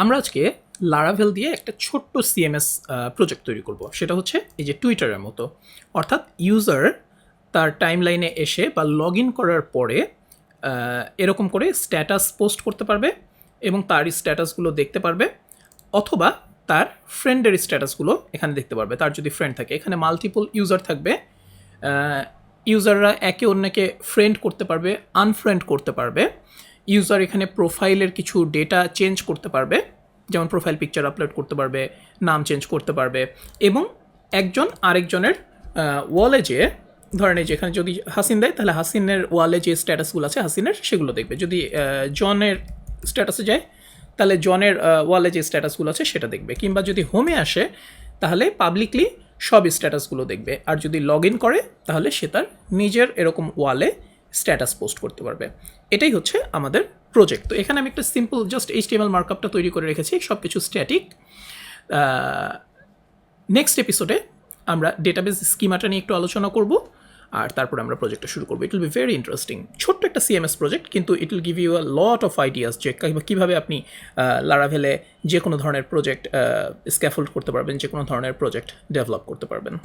আমরা আজকে লারাভেল দিয়ে একটা ছোট্ট সিএমএস প্রজেক্ট তৈরি করব। সেটা হচ্ছে এই যে টুইটারের মতো, অর্থাৎ ইউজার তার টাইমলাইনে এসে বা লগ ইন করার পরে এরকম করে স্ট্যাটাস পোস্ট করতে পারবে এবং তার স্ট্যাটাসগুলো দেখতে পারবে, অথবা তার ফ্রেন্ডের স্ট্যাটাসগুলো এখানে দেখতে পারবে। তার যদি ফ্রেন্ড থাকে, এখানে মাল্টিপল ইউজার থাকবে, ইউজাররা একে অন্যকে ফ্রেন্ড করতে পারবে, আনফ্রেন্ড করতে পারবে। ইউজার এখানে প্রোফাইলের কিছু ডেটা চেঞ্জ করতে পারবে, যেমন প্রোফাইল পিকচার আপলোড করতে পারবে, নাম চেঞ্জ করতে পারবে, এবং একজন আরেকজনের ওয়ালে যেয়ে, ধরেন এই যেখানে যদি হাসিন দেয় তাহলে হাসিনের ওয়ালে যে স্ট্যাটাসগুলো আছে হাসিনের সেগুলো দেখবে। যদি জনের স্ট্যাটাসে যায় তাহলে জনের ওয়ালে যে স্ট্যাটাসগুলো আছে সেটা দেখবে, কিংবা যদি হোমে আসে তাহলে পাবলিকলি সব স্ট্যাটাসগুলো দেখবে। আর যদি লগ ইন করে তাহলে সে তার নিজের এরকম ওয়ালে স্ট্যাটাস পোস্ট করতে পারবে। এটাই হচ্ছে আমাদের প্রজেক্ট। তো এখানে আমি একটা সিম্পল জাস্ট এইচটিএমএল মার্কআপটা তৈরি করে রেখেছি, সব কিছু স্ট্যাটিক। নেক্সট এপিসোডে আমরা ডেটাবেস স্কিমাটা নিয়ে একটু আলোচনা করব, আর তারপরে আমরা প্রজেক্টটা শুরু করবো। It will be very interesting. ছোট্ট একটা সিএমএস প্রজেক্ট, কিন্তু it will give you a lot of ideas যে কীভাবে আপনি লারাভেলে যে কোনো ধরনের প্রজেক্ট স্ক্যাফোল্ড করতে পারবেন, যে কোনো ধরনের প্রজেক্ট ডেভেলপ করতে পারবেন।